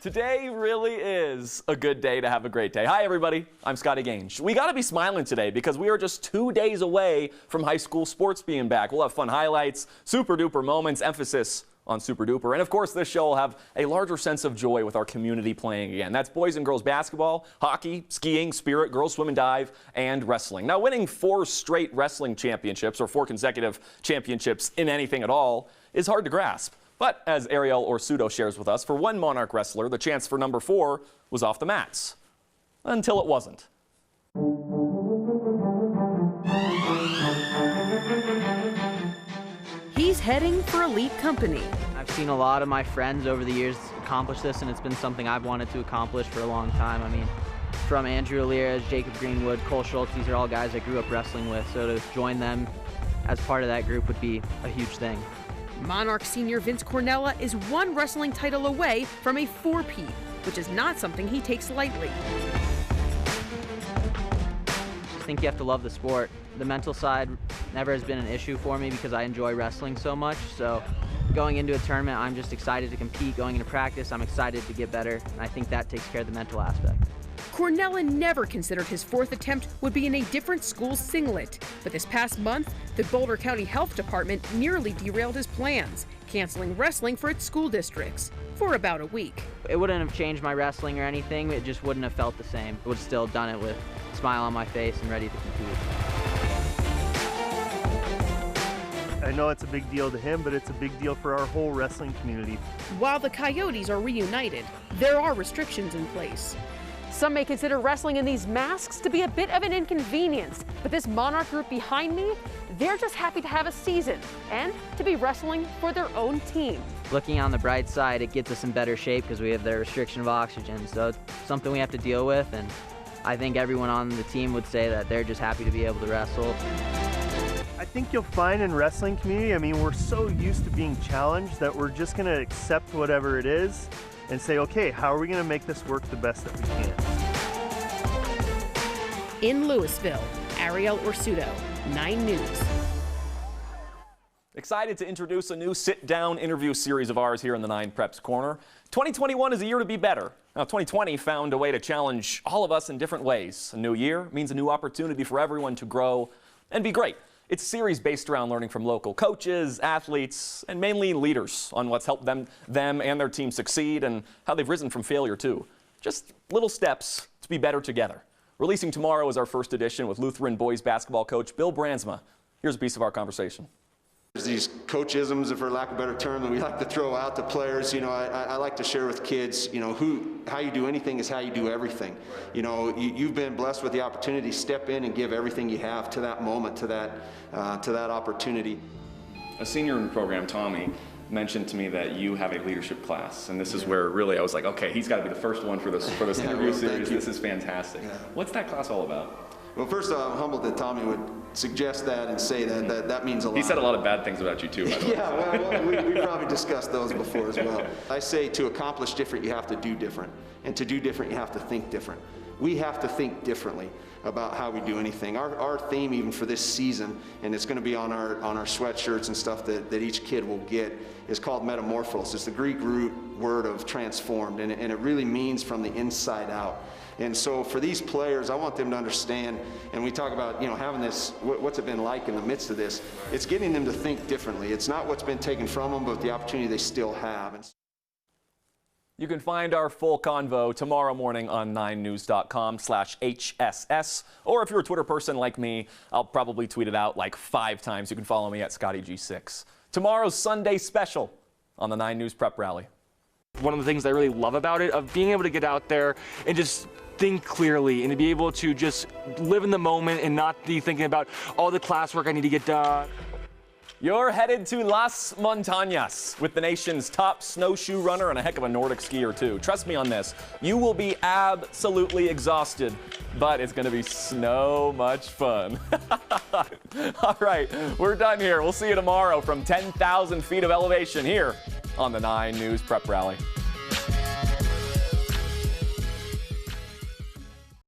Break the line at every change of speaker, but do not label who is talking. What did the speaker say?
Today really is a good day to have a great day. Hi, everybody. I'm Scotty Gange. We got to be smiling today because we are just 2 days away from high school sports being back. We'll have fun highlights, super duper moments, emphasis on super duper. And of course, this show will have a larger sense of joy with our community playing again. That's boys and girls basketball, hockey, skiing, spirit, girls swim and dive, and wrestling. Now, winning 4 straight wrestling championships or 4 consecutive championships in anything at all is hard to grasp. But as Ariel Orsuto shares with us, for one Monarch wrestler, the chance for number 4 was off the mats. Until it wasn't.
He's heading for elite company.
I've seen a lot of my friends over the years accomplish this, and it's been something I've wanted to accomplish for a long time. I mean, from Andrew Alirez, Jacob Greenwood, Cole Schultz, these are all guys I grew up wrestling with, so to join them as part of that group would be a huge thing.
Monarch senior Vince Cornella is 1 wrestling title away from a 4-peat, which is not something he takes lightly.
I think you have to love the sport. The mental side never has been an issue for me because I enjoy wrestling so much. So going into a tournament, I'm just excited to compete. Going into practice, I'm excited to get better. And I think that takes care of the mental aspect.
Cornella never considered his 4th attempt would be in a different school's singlet. But this past month, the Boulder County Health Department nearly derailed his plans, canceling wrestling for its school districts for about a week.
It wouldn't have changed my wrestling or anything. It just wouldn't have felt the same. I would have still done it with a smile on my face and ready to compete.
I know it's a big deal to him, but it's a big deal for our whole wrestling community.
While the Coyotes are reunited, there are restrictions in place. Some may consider wrestling in these masks to be a bit of an inconvenience, but this Monarch group behind me, they're just happy to have a season and to be wrestling for their own team.
Looking on the bright side, it gets us in better shape because we have the restriction of oxygen, so it's something we have to deal with, and I think everyone on the team would say that they're just happy to be able to wrestle.
I think you'll find in wrestling community, I mean, we're so used to being challenged that we're just going to accept whatever it is and say, okay, how are we going to make this work the best that we can?
In Louisville, Ariel Orsuto, 9 News.
Excited to introduce a new sit-down interview series of ours here in the 9 Preps Corner. 2021 is a year to be better. Now, 2020 found a way to challenge all of us in different ways. A new year means a new opportunity for everyone to grow and be great. It's a series based around learning from local coaches, athletes, and mainly leaders on what's helped them and their team succeed and how they've risen from failure too. Just little steps to be better together. Releasing tomorrow is our first edition with Lutheran boys basketball coach Bill Brandsma. Here's a piece of our conversation.
There's these coachisms, for lack of a better term, that we like to throw out to players. You know, I like to share with kids, you know, how you do anything is how you do everything. You know, you've been blessed with the opportunity to step in and give everything you have to that moment, to that opportunity.
A senior in the program, Tommy, mentioned to me that you have a leadership class, and this is where really I was like, okay, he's got to be the first one for this interview series. This is fantastic. Yeah. What's that class all about?
Well, first I'm humbled that Tommy would suggest that and say that means a lot.
He said a lot of bad things about you too, by the way.
Yeah, well, we probably discussed those before as well. I say to accomplish different, you have to do different. And to do different, you have to think different. We have to think differently about how we do anything. Our theme even for this season, and it's going to be on our sweatshirts and stuff that each kid will get, is called metamorphos. It's the Greek root word of transformed, and it really means from the inside out. And so for these players, I want them to understand, and we talk about, you know, having this, what's it been like in the midst of this, it's getting them to think differently. It's not what's been taken from them, but the opportunity they still have.
You can find our full convo tomorrow morning on 9news.com/HSS. Or if you're a Twitter person like me, I'll probably tweet it out like 5 times. You can follow me at ScottyG6. Tomorrow's Sunday special on the 9 News Prep Rally.
One of the things I really love about it, of being able to get out there and just think clearly and to be able to just live in the moment and not be thinking about all the classwork I need to get done.
You're headed to Las Montañas with the nation's top snowshoe runner and a heck of a Nordic skier too. Trust me on this, you will be absolutely exhausted, but it's going to be so much fun. All right, we're done here. We'll see you tomorrow from 10,000 feet of elevation here on the 9 News Prep Rally.